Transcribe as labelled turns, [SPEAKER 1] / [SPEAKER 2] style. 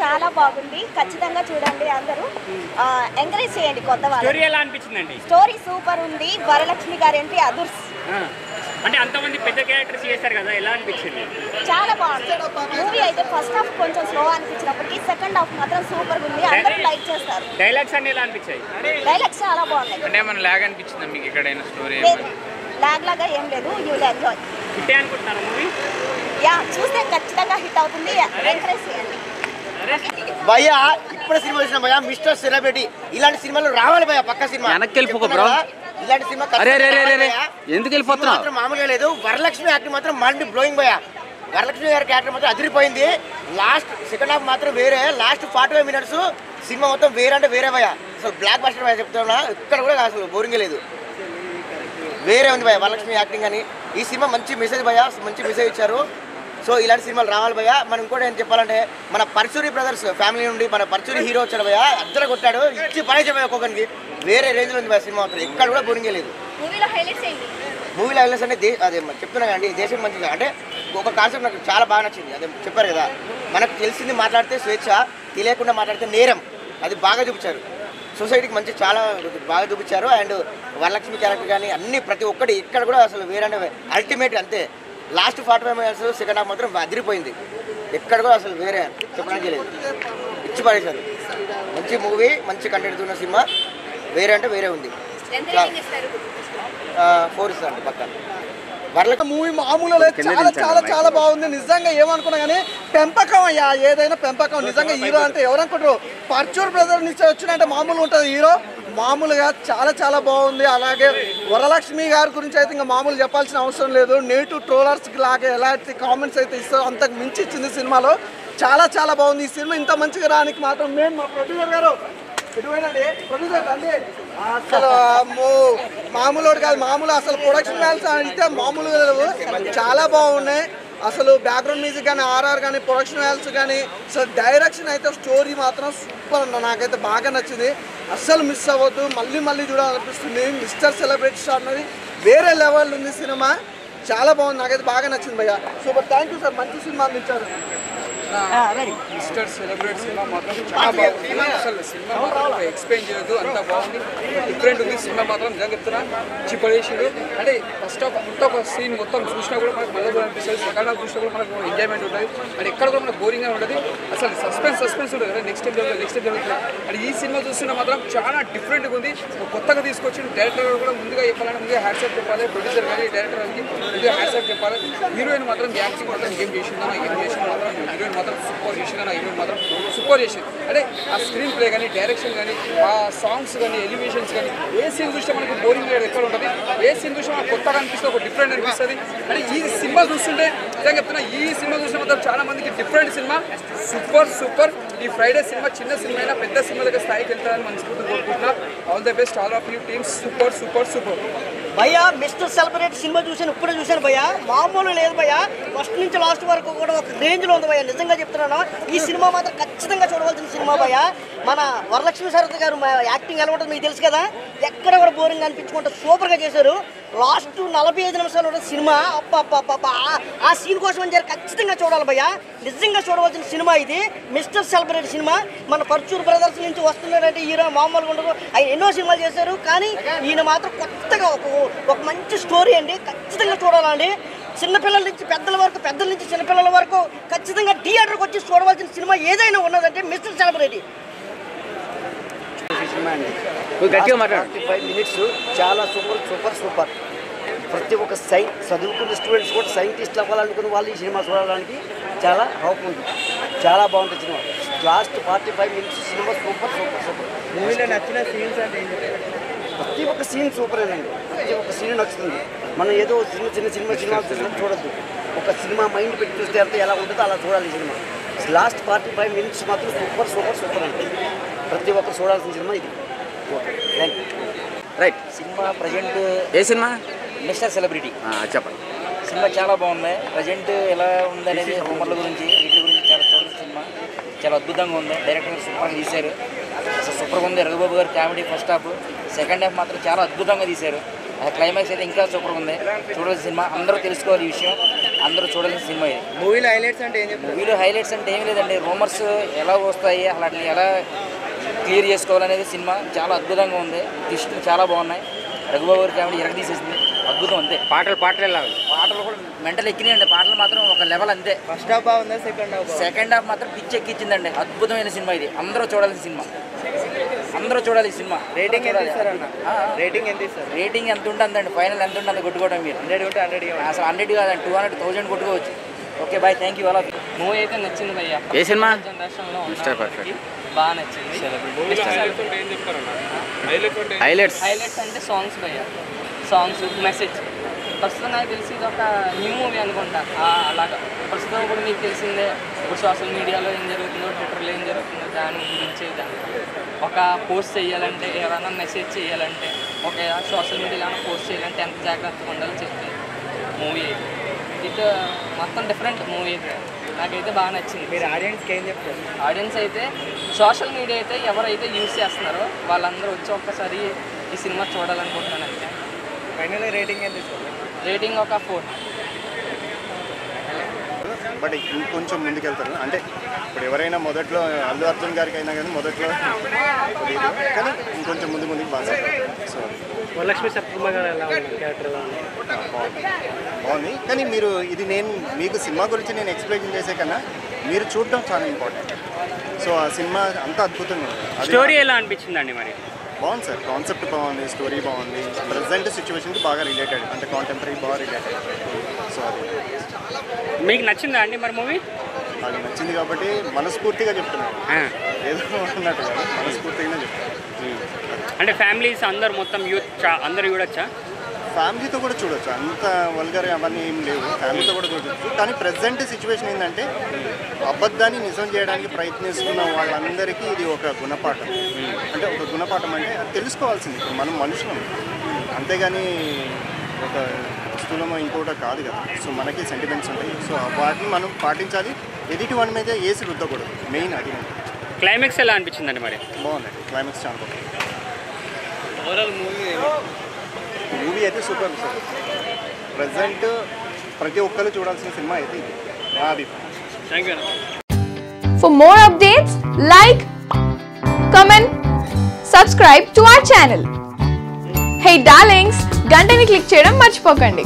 [SPEAKER 1] చాలా బాగుంది, ఖచ్చితంగా చూడండి అందరూ. ఎంకరేజ్ చేయండి కొత్త వాళ్ళు.
[SPEAKER 2] స్టోరీ ఎలా అనిపించిందండి?
[SPEAKER 1] స్టోరీ సూపర్ ఉంది. వరలక్ష్మి గారి ఎంట్రీ అదుర్స్.
[SPEAKER 2] అంటే అంతమంది పెద్ద క్యారెక్టర్స్ చేశారు కదా, ఎలా అనిపించింది?
[SPEAKER 1] చాలా బాగుంది మూవీ. అయితే ఫస్ట్ హాఫ్ కొంచెం స్లో అనిపించినప్పటికీ సెకండ్ హాఫ్ మాత్రం సూపర్ ఉంది. అందరూ లైక్ చేస్తారు.
[SPEAKER 2] డైలాగ్స్ అన్ని ఎలా అనిపించాయి?
[SPEAKER 1] డైలాగ్స్ చాలా బాగున్నాయి.
[SPEAKER 3] అంటే మన లాగ్ అనిపించిందా మీకు ఎక్కడైనా స్టోరీ?
[SPEAKER 1] లాగ్ లాగా ఏం లేదు. You will enjoy.
[SPEAKER 2] హిట్ అనుకుంటున్నారు మూవీ?
[SPEAKER 1] యా, చూస్తే ఖచ్చితంగా హిట్ అవుతుంది. ఎంకరేజ్ చేయండి
[SPEAKER 4] భయ్యా. ఇప్పుడు సినిమా చూసిన భయ్యా మిస్టర్ సెలబ్రిటీ. ఇలాంటి సినిమాలు రావాలి భయ్యా. పక్క సినిమా
[SPEAKER 5] వెనక్కి వెళ్ళిపో బ్రో.
[SPEAKER 4] ఇలాంటి సినిమా
[SPEAKER 5] ఎందుకు వెళ్ళిపోతున్నావు?
[SPEAKER 4] మామూలుగా లేదు. వరలక్ష్మి యాక్టింగ్ మాత్రం మైండ్ బ్లోయింగ్ భయ్యా. వరలక్ష్మి గారి క్యారెక్టర్ మాత్రం అదిరిపోయింది. లాస్ట్ సెకండ్ హాఫ్ మాత్రం వేరే. లాస్ట్ 45 minutes సినిమా మొత్తం వేరే అంటే వేరే భయ్యా. అసలు బ్లాక్ బస్టర్ భయ్యా చెప్తున్నా. ఇక్కడ కూడా అసలు బోరింగ్ లేదు, వేరే ఉంది భయ్యా వరలక్ష్మి యాక్టింగ్ అని. ఈ సినిమా మంచి మెసేజ్ భయ్యా, మంచి మెసేజ్ ఇచ్చారు. సో ఇలాంటి సినిమాలు రావాలి భయ్యా. మనం ఇంకోటి ఏం చెప్పాలంటే మన పర్చూరి బ్రదర్స్ ఫ్యామిలీ నుండి మన పర్చూరి హీరో వచ్చాడు భయ్యా. అద్దరు కొట్టాడు, ఇచ్చి పడేసాడు భయ్యా. ఒక్కొక్కరికి వేరే రేంజ్లో ఉంది భయ్యా సినిమా మాత్రం. ఎక్కడ కూడా బోరింగే లేదు.
[SPEAKER 1] మూవీలో హైలైట్స్ ఏంటి?
[SPEAKER 4] మూవీలో హైలైట్స్ అంటే అదే చెప్తున్నా కదండి, దేశం మంచిగా అంటే ఒక కాన్సెప్ట్ నాకు చాలా బాగా నచ్చింది. అదే చెప్పారు కదా, మనకు తెలిసింది మాట్లాడితే స్వేచ్ఛ, తెలియకుండా మాట్లాడితే నేరం. అది బాగా చూపించారు. సొసైటీకి మంచి చాలా బాగా చూపించారు. అండ్ వరలక్ష్మి క్యారెక్టర్ కానీ అన్ని ప్రతి ఒక్కటి ఇక్కడ కూడా అసలు వేరే అంటే అల్టిమేట్ అంతే. లాస్ట్ 45 minutes సెకండ్ హాఫ్ మాత్రం అదిరిపోయింది. ఎక్కడ కూడా అసలు వేరే చెప్పడానికి లేదు, ఇచ్చి పడేశారు. మంచి మూవీ, మంచి కంటెంట్ ఉన్న సినిమా. వేరే అంటే వేరే ఉంది. 4 ఇస్తాను పక్క. వరలక్ష్మి
[SPEAKER 6] మూవీ మామూలు లేదు, చాలా చాలా చాలా బాగుంది. నిజంగా ఏమనుకున్నా కానీ పెంపకం అయ్యా, ఏదైనా పెంపకం. నిజంగా హీరో అంటే ఎవరనుకుంటారు? పర్చూర్ బ్రదర్ నుంచి వచ్చినంటే మామూలు ఉంటుంది హీరో. మామూలుగా చాలా చాలా బాగుంది. అలాగే వరలక్ష్మి గారి గురించి అయితే ఇంకా మామూలు చెప్పాల్సిన అవసరం లేదు. నేటివ్ ట్రోలర్స్కి లాగే ఎలాంటి కామెంట్స్ అయితే ఇస్తారో అంతకు మించి ఇచ్చింది సినిమాలో. చాలా చాలా బాగుంది. ఈ సినిమా ఇంత మంచిగా రానికి మాత్రం మెయిన్ మా ప్రొడ్యూసర్ గారు ఎటువైనండి. ప్రొడ్యూసర్ అండి అసలు మామూలు కాదు, మామూలు అసలు ప్రొడక్షన్ వాల్యూస్ అయితే మామూలుగా లేవు. చాలా బాగున్నాయి. అసలు బ్యాక్గ్రౌండ్ మ్యూజిక్ కానీ, ఆర్ఆర్ కానీ, ప్రొడక్షన్ వాల్యూస్ కానీ, అసలు డైరెక్షన్ అయితే స్టోరీ మాత్రం సూపర్ అన్న. నాకైతే బాగా నచ్చింది. అస్సలు మిస్ అవ్వద్దు, మళ్ళీ మళ్ళీ చూడాలనిపిస్తుంది. మిస్టర్ సెలబ్రిటీ స్టార్ అన్నది వేరే లెవెల్ ఉంది సినిమా. చాలా బాగుంది, నాకైతే బాగా నచ్చింది భయ్యా. సూపర్, థ్యాంక్ యూ సార్, మంచి సినిమా అందించారు.
[SPEAKER 7] మిస్టర్ సెలబ్రేట్ సినిమా మాత్రం చాలా బాగుంది. అసలు సినిమా మాత్రం ఎక్స్ప్లెయిన్ చేయొద్దు, అంత బాగుంది, డిఫరెంట్ ఉంది సినిమా మాత్రం. నిజంగా చెప్తున్నా, చిపడేసాడు. అంటే ఫస్ట్ ఆఫ్ మొత్తం ఒక సీన్ మొత్తం చూసినా కూడా మనకు మళ్ళీ కూడా అనిపిస్తుంది. సెకండ్ హాఫ్ చూసినా కూడా మనకు ఎంజాయ్మెంట్ ఉంటుంది. అండ్ ఎక్కడ కూడా మనకు బోరింగ్గా ఉంటుంది. అసలు సస్పెన్స్ ఉంటుంది కదా, నెక్స్ట్ టైం జరుగుతుంది. అండ్ ఈ సినిమా చూస్తున్నా మాత్రం చాలా డిఫరెంట్గా ఉంది. కొత్తగా తీసుకొచ్చిన డైరెక్టర్ కూడా ముందుగా చెప్పాలంటే ముందుగా హ్యాట్సాప్ చెప్పాలి. ప్రొడ్యూసర్ కానీ డైరెక్టర్ కానీ ముందుగా హ్యాట్సాప్ చెప్పాలి. హీరోయిన్ మాత్రం యాక్టింగ్ మాత్రం ఏం చేసిందో, ఏం చేసిందో మాత్రం హీరోయిన్ మాత్రం సూపర్ చేసింది. నా హీరోయిన్ మాత్రం సూపర్ చేసింది. అంటే ఆ స్క్రీన్ ప్లే కానీ, డైరెక్షన్ కానీ, ఆ సాంగ్స్ కానీ, ఎలివేషన్స్ కానీ, ఏ సీన్ చూస్తే మనకు బోరింగ్ లేదు ఎక్కడ ఉంటుంది. ఏ సీన్ చూస్తే మనకు కొత్తగా అనిపిస్తుంది, ఒక డిఫరెంట్ అనిపిస్తుంది. అంటే ఈ సినిమా చూస్తుంటే నిజంగా చెప్తున్నా, ఈ సినిమా చూసిన మాత్రం చాలా మందికి డిఫరెంట్ సినిమా. సూపర్. ఈ ఫ్రైడే సినిమా చిన్న సినిమా అయినా పెద్ద సినిమా దగ్గర స్థాయికి వెళ్తారని మనస్ఫూర్తిగా కోరుకుంటున్నా. All the best all of you teams. Super
[SPEAKER 8] భయ్యా. మిస్టర్ సెలబ్రిటీ సినిమా చూసాను, ఇప్పుడే చూశాను భయ్యా. మామూలు లేదు భయ్యా. ఫస్ట్ నుంచి లాస్ట్ వరకు కూడా ఒక రేంజ్లో ఉంది భయ్యా. నిజంగా చెప్తున్నాను, ఈ సినిమా మాత్రం ఖచ్చితంగా చూడవలసిన సినిమా భయ్యా. మన వరలక్ష్మి సారథి గారు యాక్టింగ్ ఎలా ఉంటుంది మీకు తెలుసు కదా. ఎక్కడ కూడా బోరింగ్ అనిపించుకుంటే సూపర్గా చేశారు. లాస్ట్ 45 నిమిషాలు ఉన్న సినిమా అప్ప ఆ సీన్ కోసం అని ఖచ్చితంగా చూడాలి భయ్యా. నిజంగా చూడవలసిన సినిమా ఇది, మిస్టర్ సెలబ్రిటీ సినిమా. మన పర్చూర్ బ్రదర్స్ నుంచి వస్తున్నారంటే హీరో మామూలుగా ఉండదు. ఆయన ఎన్నో సినిమాలు చేశారు, కానీ ఈయన మాత్రం కొత్తగా ఒక మంచి స్టోరీ అండి. ఖచ్చితంగా చూడాలండి. చిన్నపిల్లల నుంచి పెద్దల వరకు, పెద్దల నుంచి చిన్నపిల్లల వరకు ఖచ్చితంగా థియేటర్కి వచ్చి చూడవలసిన సినిమా ఏదైనా ఉన్నదంటే మిస్టర్ సెలబ్రిటీ
[SPEAKER 4] సినిమా అండి. 45 minutes చాలా సూపర్. ప్రతి ఒక్క చదువుకున్న స్టూడెంట్స్ కూడా సైంటిస్ట్లు అవ్వాలనుకున్న వాళ్ళు ఈ సినిమా చూడడానికి చాలా హోప్ ఉంది. చాలా బాగుంటుంది cinema. Last 45 minutes cinema super.
[SPEAKER 6] మూవీలో నచ్చిన సీన్స్ అంటే
[SPEAKER 4] ప్రతి ఒక్క సీన్ సూపరేనండి. ప్రతి ఒక్క సీన్ నచ్చుతుంది. మనం ఏదో చిన్న సినిమా చూడద్దు. ఒక సినిమా మైండ్ పెట్టి చూస్తే అంతా ఎలా ఉంటుందో అలా చూడాలి ఈ సినిమా. లాస్ట్ 45 minutes మాత్రం సూపర్ అండి. ప్రతి ఒక్కరు చూడాల్సిన సినిమా ఇది. Okay, thank you.
[SPEAKER 5] Right.
[SPEAKER 8] Cinema present
[SPEAKER 5] A cinema?
[SPEAKER 8] Mister celebrity
[SPEAKER 5] చెప్పండి.
[SPEAKER 8] సినిమా చాలా బాగుంది. ప్రజెంట్ ఎలా ఉందనేది రూమర్ల గురించి, వీటి గురించి చాలా చూడాల్సిన సినిమా. చాలా అద్భుతంగా ఉంది. డైరెక్టర్ సూపర్గా తీశారు. అసలు సూపర్గా ఉంది. రఘుబాబు గారు comedy first half, second half మాత్రం చాలా అద్భుతంగా తీశారు.
[SPEAKER 9] క్లైమాక్స్ అయితే ఇంకా సూపర్గా ఉంది. చూడాల్సిన సినిమా, అందరూ తెలుసుకోవాలి ఈ విషయం, అందరూ చూడాల్సిన సినిమా ఇది.
[SPEAKER 4] మూవీలో హైలైట్స్ అంటే ఏం చెప్తారు?
[SPEAKER 9] మూవీలో హైలైట్స్ అంటే ఏమీ లేదండి, రూమర్స్ ఎలా వస్తాయి అలాంటిని ఎలా క్లియర్ చేసుకోవాలనేది సినిమా చాలా అద్భుతంగా ఉంది. ట్విస్టులు చాలా బాగున్నాయి. రఘుబాబు గారి కామెడీ ఎరగదీసేసింది, అద్భుతం అంతే.
[SPEAKER 2] పాటలు ఎలా
[SPEAKER 9] పాటలు కూడా మెంటల్ ఎక్కినాయండి, పాటలు మాత్రం ఒక లెవెల్ అంతే.
[SPEAKER 4] ఫస్ట్ హాఫ్ బాగుందా
[SPEAKER 9] సెకండ్ హాఫ్ మాత్రం పిచ్చి ఎక్కించిందండి, అద్భుతమైన సినిమా ఇది. అందరూ చూడాల్సిన సినిమా, అందరూ చూడాలి ఈ సినిమా.
[SPEAKER 4] రేటింగ్ ఎంత ఇస్తారన్న? రేటింగ్ ఎంత ఇస్తారు?
[SPEAKER 9] రేటింగ్ ఎంత ఉంటుందండి, ఫైనల్ ఎంత ఉంటుంది కొట్టుకోవడం మీరు.
[SPEAKER 4] 100 ఉంటే 100
[SPEAKER 9] అసలు 100 కాదండి, 200, 1000 కొట్టుకోవచ్చు. Okay bye, thank you. అలా
[SPEAKER 10] మూవీ అయితే నచ్చింది భయ్య.
[SPEAKER 5] ఏ సినిమా?
[SPEAKER 10] జనరేషన్లో
[SPEAKER 5] పర్ఫెక్ట్,
[SPEAKER 10] బాగా నచ్చింది.
[SPEAKER 5] హైలైట్స్
[SPEAKER 10] హైలైట్స్ అంటే సాంగ్స్ భయ్య, సాంగ్స్, మెసేజ్. ప్రస్తుతం నాకు తెలిసి ఇది ఒక న్యూ మూవీ అనుకుంటా. అలాగా ప్రస్తుతం కూడా మీకు తెలిసిందే, ఇప్పుడు సోషల్ మీడియాలో ఏం జరుగుతుందో, ట్విట్టర్లో ఏం జరుగుతుందో దాని గురించి ఒక పోస్ట్ చేయాలంటే, ఎవరైనా మెసేజ్ చేయాలంటే, ఒక సోషల్ మీడియాలో పోస్ట్ చేయాలంటే ఎంత జాగ్రత్తగా ఉండాలో చెప్తుంది మూవీ అయితే. ఇది మొత్తం డిఫరెంట్ మూవీ అయితే నాకైతే బాగా నచ్చింది.
[SPEAKER 4] మీరు ఆడియన్స్కి ఏం చెప్తారు?
[SPEAKER 10] ఆడియన్స్ అయితే సోషల్ మీడియా అయితే ఎవరైతే యూజ్ చేస్తున్నారో వాళ్ళందరూ వచ్చి ఒక్కసారి ఈ సినిమా చూడాలనుకుంటున్నాను అంతే.
[SPEAKER 4] ఫైనల్ రేటింగ్ ఎంత ఇస్తారు?
[SPEAKER 10] రేటింగ్ ఒక 4.
[SPEAKER 11] బట్ ఇంకొంచెం ముందుకెళ్తారు. అంటే ఇప్పుడు ఎవరైనా మొదట్లో అల్లు అర్జున్ గారికి అయినా కానీ మొదట్లో తెలియదు, కానీ ఇంకొంచెం ముందుకు బాగా. సో
[SPEAKER 2] వరలక్ష్మి సత్యకుమార్ గారు ఎలా ఉంది, క్యారెక్టర్ ఎలా ఉంది?
[SPEAKER 11] బాగుంది. కానీ మీరు ఇది నేను మీకు సినిమా గురించి నేను ఎక్స్ప్లెయిన్ చేసే కన్నా మీరు చూడటం చాలా ఇంపార్టెంట్. సో ఆ సినిమా అంత అద్భుతంగా ఉంది.
[SPEAKER 2] స్టోరీ ఎలా అనిపించిందండి మరి?
[SPEAKER 11] బాగుంది సార్, కాన్సెప్ట్ బాగుంది, స్టోరీ బాగుంది, ప్రజెంట్ సిచ్యువేషన్కి బాగా రిలేటెడ్, అంటే కాంటెంపరీ బాగా రిలేటెడ్. సో అది
[SPEAKER 2] మీకు నచ్చిందా అండి మరి మూవీ?
[SPEAKER 11] నాకు నచ్చింది కాబట్టి మనస్ఫూర్తిగా చెప్తున్నాను, ఏదో అన్నట్టు కాదు, మనస్ఫూర్తిగానే చెప్తాను.
[SPEAKER 2] అంటే ఫ్యామిలీస్ అందరు మొత్తం యూత్ అందరు చూడొచ్చా?
[SPEAKER 11] ఫ్యామిలీతో కూడా చూడొచ్చు, అంత వల్గర్ అవన్నీ ఏం లేవు, ఫ్యామిలీతో కూడా చూడొచ్చు. కానీ ప్రజెంట్ సిచ్యువేషన్ ఏంటంటే అబద్ధాన్ని నిజం చేయడానికి ప్రయత్నిస్తున్న వాళ్ళందరికీ ఇది ఒక గుణపాఠం. అంటే ఒక గుణపాఠం అంటే అది తెలుసుకోవాల్సింది. ఇప్పుడు మనం మనుషులం, అంతేగాని ఒక వస్తువులమో ఇంకోట కాదు కదా. సో మనకి సెంటిమెంట్స్ ఉంటాయి, సో వాటిని మనం పాటించాలి. ఎదుటి వాడి మీద ఏసి రుద్దకూడదు, మెయిన్ అది.
[SPEAKER 2] క్లైమాక్స్ ఎలా అనిపించిందండి మరి?
[SPEAKER 11] బాగుందండి, క్లైమాక్స్ చాలా బాగుంది.
[SPEAKER 2] ఓవరాల్
[SPEAKER 11] మూవీ అయితే సూపర్ సార్. ప్రజెంట్ ప్రతి ఒక్కరు చూడాల్సిన సినిమా అయితే ఇది నా అభిప్రాయం.
[SPEAKER 2] Thank you.
[SPEAKER 12] For more updates, like, comment, subscribe to our channel. Hey darlings, గంటని click చేయడం మర్చిపోకండి.